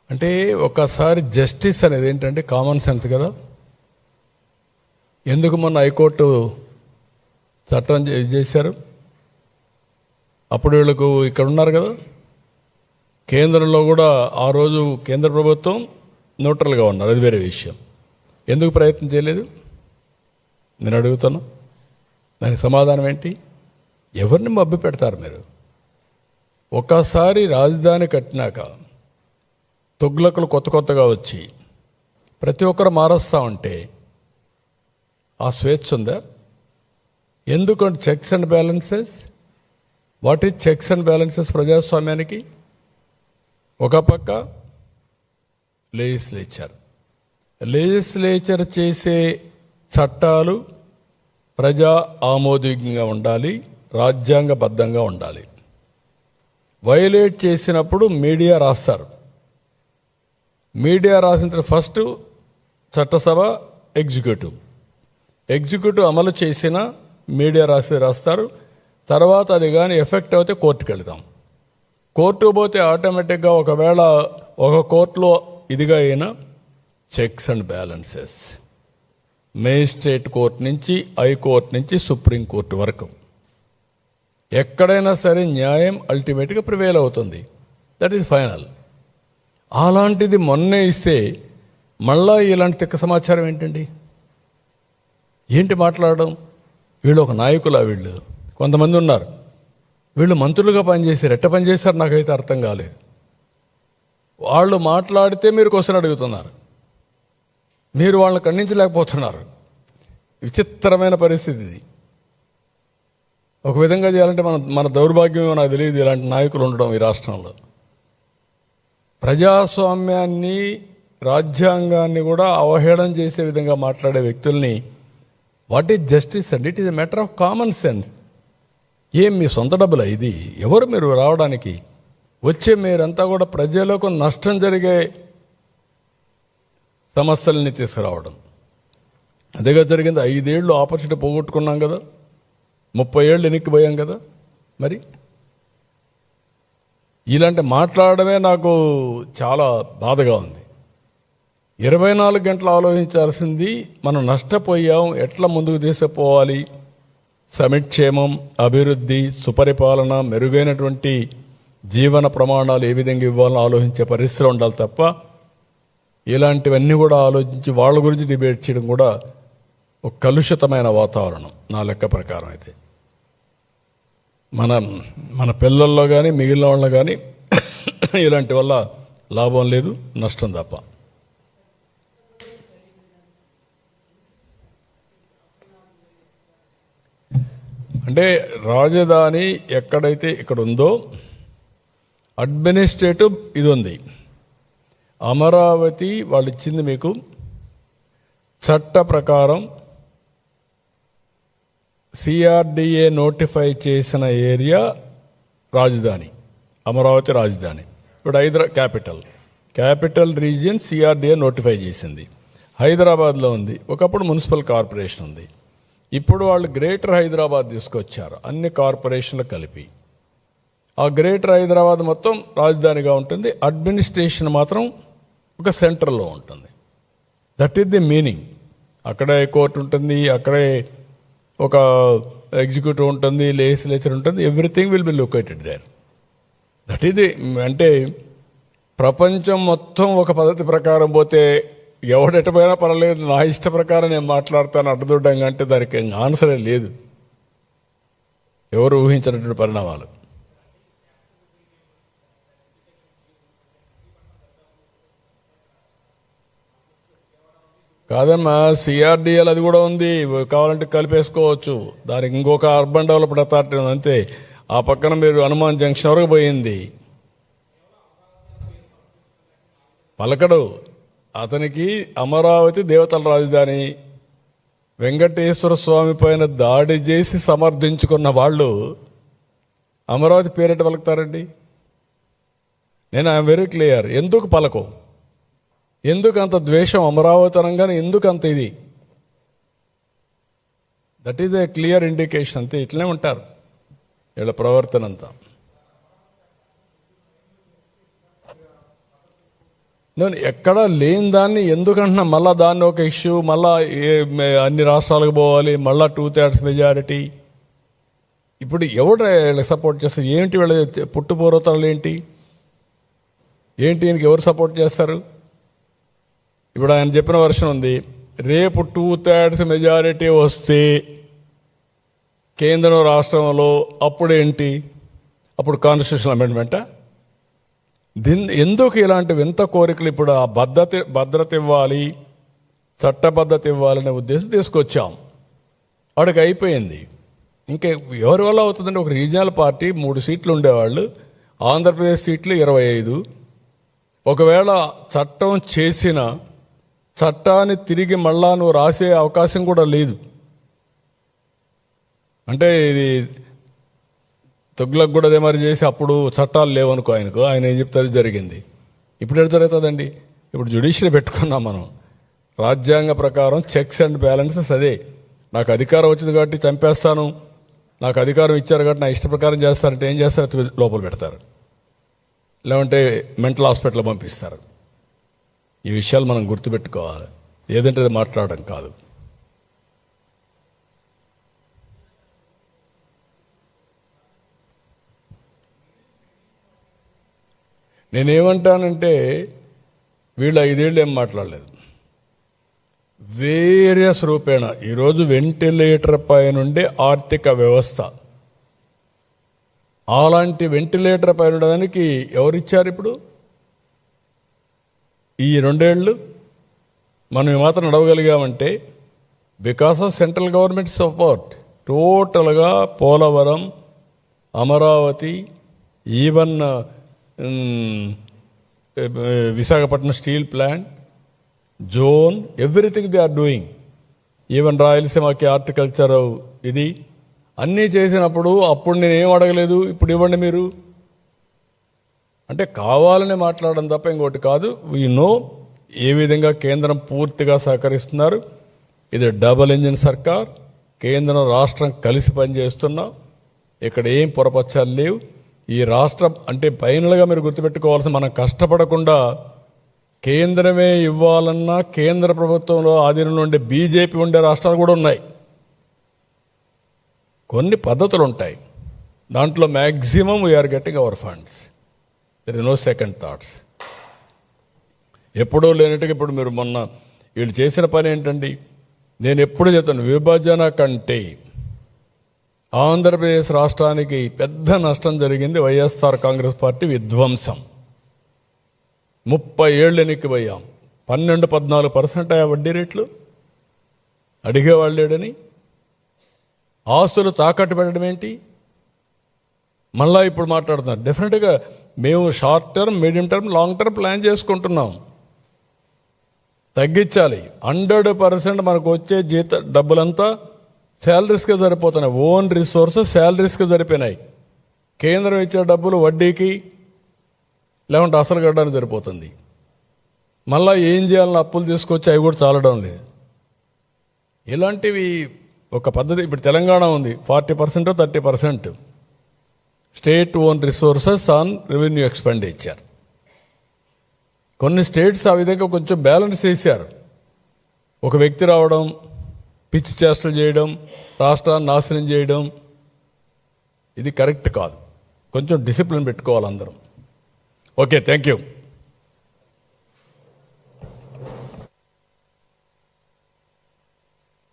అంటే ఒకసారి జస్టిస్ అనేది ఏంటంటే కామన్ సెన్స్ కదా. ఎందుకు మొన్న హైకోర్టు చట్టం చేశారు? అప్పుడు వీళ్ళకు ఇక్కడ ఉన్నారు కదా, కేంద్రంలో కూడా ఆ రోజు కేంద్ర ప్రభుత్వం న్యూట్రల్గా ఉన్నారు, అది వేరే విషయం. ఎందుకు ప్రయత్నం చేయలేదు నేను అడుగుతాను. దానికి సమాధానం ఏంటి? ఎవరిని మభ్య పెడతారు మీరు? ఒకసారి రాజధాని కట్టినాక తుగ్లకులు కొత్తగా వచ్చి ప్రతి ఒక్కరు మారుస్తూ ఉంటే ఆ స్వేచ్ఛ ఉందా? ఎందుకంటే checks and balances. What is checks and balances ప్రజాస్వామ్యానికి? ఒక పక్క లెజిస్లేచర్ చేసే చట్టాలు ప్రజా ఆమోదయోగ్యంగా ఉండాలి, రాజ్యాంగబద్ధంగా ఉండాలి. వైలేట్ చేసినప్పుడు మీడియా రాస్తారు. మీడియా రాసిన ఫస్ట్ చట్టసభ, ఎగ్జిక్యూటివ్ అమలు చేసిన మీడియా రాస్తారు. తర్వాత అది కానీ ఎఫెక్ట్ అయితే కోర్టుకు వెళ్తాం. కోర్టుకు పోతే ఆటోమేటిక్గా ఒకవేళ ఒక కోర్టులో ఇదిగా అయినా checks and balances, magistrate court నుంచి హైకోర్టు నుంచి సుప్రీంకోర్టు వరకు ఎక్కడైనా సరే న్యాయం అల్టిమేట్గా ప్రివేల్ అవుతుంది. That is final. అలాంటిది మొన్నే ఇస్తే మళ్ళా ఇలాంటి తిక్క సమాచారం ఏంటండి? ఏంటి మాట్లాడడం? వీళ్ళు ఒక నాయకులా? వీళ్ళు కొంతమంది ఉన్నారు, వీళ్ళు మంత్రులుగా పనిచేశారు. ఎట్ట పనిచేశారు నాకైతే అర్థం కాలేదు. వాళ్ళు మాట్లాడితే మీరు క్వశ్చన్ అడుగుతున్నారు, మీరు వాళ్ళని ఖండించలేకపోతున్నారు. విచిత్రమైన పరిస్థితి ఇది. ఒక విధంగా చేయాలంటే మన దౌర్భాగ్యమేమో నాకు తెలియదు ఇలాంటి నాయకులు ఉండడం ఈ రాష్ట్రంలో. ప్రజాస్వామ్యాన్ని, రాజ్యాంగాన్ని కూడా అవహేళన చేసే విధంగా మాట్లాడే వ్యక్తుల్ని వాట్ ఈజ్ జస్టిస్ అండి? It is a matter of common sense. ఏం మీ సొంత డబ్బులా ఇది? ఎవరు మీరు రావడానికి? వచ్చే మీరంతా కూడా ప్రజలకు నష్టం జరిగే సమస్యల్ని తీసుకురావడం. అదేగా జరిగింది. 5 ఏళ్ళు ఆపర్చునిటీ పోగొట్టుకున్నాం కదా, 30 ఏళ్ళు ఎన్నికిపోయాం కదా. మరి ఇలాంటి మాట్లాడమే నాకు చాలా బాధగా ఉంది. 24 గంటలు ఆలోచించాల్సింది మనం నష్టపోయాం, ఎట్లా ముందుకు తీసుకుపోవాలి, సమిక్షేమం, అభివృద్ధి, సుపరిపాలన, మెరుగైనటువంటి జీవన ప్రమాణాలు ఏ విధంగా ఇవ్వాలని ఆలోచించే పరిస్థితులు ఉండాలి తప్ప ఇలాంటివన్నీ కూడా ఆలోచించి వాళ్ళ గురించి డిబేట్ చేయడం కూడా ఒక కలుషితమైన వాతావరణం నా లెక్క ప్రకారం. అయితే మన పిల్లల్లో కానీ మిగిలిన వాళ్ళలో కానీ ఇలాంటి వల్ల లాభం లేదు, నష్టం తప్ప. అంటే రాజధాని ఎక్కడైతే ఇక్కడ ఉందో అడ్మినిస్ట్రేటివ్ ఇది ఉంది. అమరావతి వాళ్ళు ఇచ్చింది మీకు చట్ట ప్రకారం సిఆర్డిఏ నోటిఫై చేసిన ఏరియా రాజధాని, అమరావతి రాజధాని. ఇప్పుడు క్యాపిటల్ రీజియన్ సిఆర్డిఏ నోటిఫై చేసింది, హైదరాబాద్లో ఉంది. ఒకప్పుడు మున్సిపల్ కార్పొరేషన్ ఉంది. ఇప్పుడు వాళ్ళు గ్రేటర్ హైదరాబాద్ తీసుకొచ్చారు, అన్ని కార్పొరేషన్లు కలిపి. ఆ గ్రేటర్ హైదరాబాద్ మొత్తం రాజధానిగా ఉంటుంది, అడ్మినిస్ట్రేషన్ మాత్రం ఒక సెంటర్లో ఉంటుంది. That is the meaning. అక్కడే కోర్టు ఉంటుంది, అక్కడే ఒక ఎగ్జిక్యూటివ్ ఉంటుంది, లెజిస్లేచర్ ఉంటుంది, everything will be located there. That is the. అంటే ప్రపంచం మొత్తం ఒక పద్ధతి ప్రకారం పోతే ఎవడెటపోయినా పర్వాలేదు, నా ఇష్ట ప్రకారం నేను మాట్లాడతాను అడ్డుదొడ్డంగా అంటే దానికి ఆన్సరే లేదు. ఎవరు ఊహించినటువంటి పరిణామాలు. కాదమ్మా, సిఆర్డిఎల్ అది కూడా ఉంది, కావాలంటే కలిపేసుకోవచ్చు. దానికి ఇంకొక అర్బన్ డెవలప్మెంట్ అథారిటీ ఉంది అంతే. ఆ పక్కన మీరు హనుమాన్ జంక్షన్ వరకు పోయింది. పలకడు అతనికి. అమరావతి దేవతల రాజధాని. వెంకటేశ్వర స్వామి పైన దాడి చేసి సమర్థించుకున్న వాళ్ళు అమరావతి పేరెట్ పలుకుతారండి? నేను ఐఎమ్ వెరీ క్లియర్. ఎందుకు పలకో? ఎందుకు అంత ద్వేషం అమరావతి అనగానే? ఎందుకు అంత ఇది? That is a clear indication. అంతే, ఇట్లనే ఉంటారు వీళ్ళ ప్రవర్తన అంతా. నేను ఎక్కడా లేని దాన్ని ఎందుకంటున్నా మళ్ళా దాన్ని ఒక ఇష్యూ, మళ్ళా అన్ని రాష్ట్రాలకు పోవాలి, మళ్ళా 2/3 మెజారిటీ. ఇప్పుడు ఎవరు వీళ్ళకి సపోర్ట్ చేస్తారు? ఏంటి వీళ్ళ పుట్టుపూర్వతలు ఏంటి? ఈయనకి ఎవరు సపోర్ట్ చేస్తారు? ఇప్పుడు ఆయన చెప్పిన వర్షన్ ఉంది, రేపు 2/3 మెజారిటీ వస్తే కేంద్రం రాష్ట్రంలో అప్పుడేంటి? అప్పుడు కాన్స్టిట్యూషన్ అమెండ్మెంటా? ఎందుకు ఇలాంటి వింత కోరికలు? ఇప్పుడు ఆ భద్రత ఇవ్వాలి, చట్టబద్ధత ఇవ్వాలనే ఉద్దేశం తీసుకొచ్చాం. వాడికి అయిపోయింది. ఇంకా ఎవరి వల్ల అవుతుందంటే, ఒక రీజనల్ పార్టీ 3 సీట్లు ఉండేవాళ్ళు, ఆంధ్రప్రదేశ్ సీట్లు 25. ఒకవేళ చట్టం చేసిన చట్టాన్ని తిరిగి మళ్ళా నువ్వు రాసే అవకాశం కూడా లేదు. అంటే ఇది తుగ్లక్ కూడా అదే మరి చేసి అప్పుడు చట్టాలు లేవనుకో ఆయనకు, ఆయన ఏం చెప్తే అది జరిగింది. ఇప్పుడు ఎటు జరుగుతుందండి? ఇప్పుడు జ్యుడిషియరీ పెట్టుకున్నాం మనం. రాజ్యాంగ ప్రకారం చెక్స్ అండ్ బ్యాలెన్సెస్ అదే. నాకు అధికారం వచ్చింది కాబట్టి చంపేస్తాను, నాకు అధికారం ఇచ్చారు కాబట్టి నా ఇష్ట ప్రకారం చేస్తారంటే ఏం చేస్తారు? లోపల పెడతారు, లేదంటే మెంటల్ హాస్పిటల్ పంపిస్తారు. ఈ విషయాలు మనం గుర్తుపెట్టుకోవాలి. ఏదంటే అది మాట్లాడడం కాదు. నేనేమంటానంటే, వీళ్ళు 5 ఏళ్ళు ఏం మాట్లాడలేదు. వేరియస్ రూపేణ ఈరోజు వెంటిలేటర్ పై నుండి ఆర్థిక వ్యవస్థ, అలాంటి వెంటిలేటర్ పై ఉండడానికి ఎవరిచ్చారు? ఇప్పుడు ఈ 2 ఏళ్ళు మనం మాత్రం నడవగలిగామంటే because of central government support. టోటల్గా Polavaram, Amaravati, even Visakhapatnam steel plant, zone, everything they are doing. Even రాయలసీమకి హార్టికల్చర్ ఇది అన్నీ చేసినప్పుడు అప్పుడు నేనేం అడగలేదు, ఇప్పుడు ఇవ్వండి మీరు అంటే కావాలని మాట్లాడడం తప్ప ఇంకోటి కాదు. వీ నో ఏ విధంగా కేంద్రం పూర్తిగా సహకరిస్తున్నారు. ఇది డబుల్ ఇంజిన్ సర్కార్, కేంద్రం రాష్ట్రం కలిసి పనిచేస్తున్నాం. ఇక్కడ ఏం పొరపచ్చాలు లేవు. ఈ రాష్ట్రం అంటే ఫైనల్గా మీరు గుర్తుపెట్టుకోవాల్సిన, మనం కష్టపడకుండా కేంద్రమే ఇవ్వాలన్నా కేంద్ర ప్రభుత్వంలో ఆధీనంలో ఉండే బీజేపీ ఉండే రాష్ట్రాలు కూడా ఉన్నాయి. కొన్ని పద్ధతులు ఉంటాయి, దాంట్లో maximum we're getting our funds. There is no second thoughts. ఎప్పుడూ లేనట్టుగా ఇప్పుడు మీరు మొన్న వీళ్ళు చేసిన పని ఏంటండి? నేను ఎప్పుడు చెప్తాను, విభజన కంటే ఆంధ్రప్రదేశ్ రాష్ట్రానికి పెద్ద నష్టం జరిగింది వైఎస్ఆర్ కాంగ్రెస్ పార్టీ విధ్వంసం. 30 ఏళ్ళు ఎన్నికపోయాం, 12-14% అయ్యా వడ్డీ రేట్లు. అడిగేవాళ్ళు లేడని ఆస్తులు తాకట్టు పెట్టడం ఏంటి? మళ్ళా ఇప్పుడు మాట్లాడుతున్నారు. డెఫినెట్గా మేము short term, medium term, long term plan చేసుకుంటున్నాం. తగ్గించాలి. 100% మనకు వచ్చే డబ్బులంతా శాలరీస్కే సరిపోతున్నాయి. Own resources శాలరీస్కి సరిపోయినాయి. కేంద్రం ఇచ్చే డబ్బులు వడ్డీకి లేకుంటే అసలు కట్టడానికి సరిపోతుంది. మళ్ళీ ఏం చేయాలని అప్పులు తీసుకొచ్చి అవి కూడా చాలడం లేదు. ఇలాంటివి ఒక పద్ధతి. ఇప్పుడు తెలంగాణ ఉంది, 40% 30% state own resources on revenue expenditure. కొన్ని స్టేట్స్ ఆ విధంగా కొంచెం బ్యాలెన్స్ చేశారు. ఒక వ్యక్తి రావడం, పిచ్చి చేష్టలు చేయడం, రాష్ట్రాన్ని నాశనం చేయడం, ఇది కరెక్ట్ కాదు. కొంచెం డిసిప్లిన్ పెట్టుకోవాలి అందరం. Okay, thank you.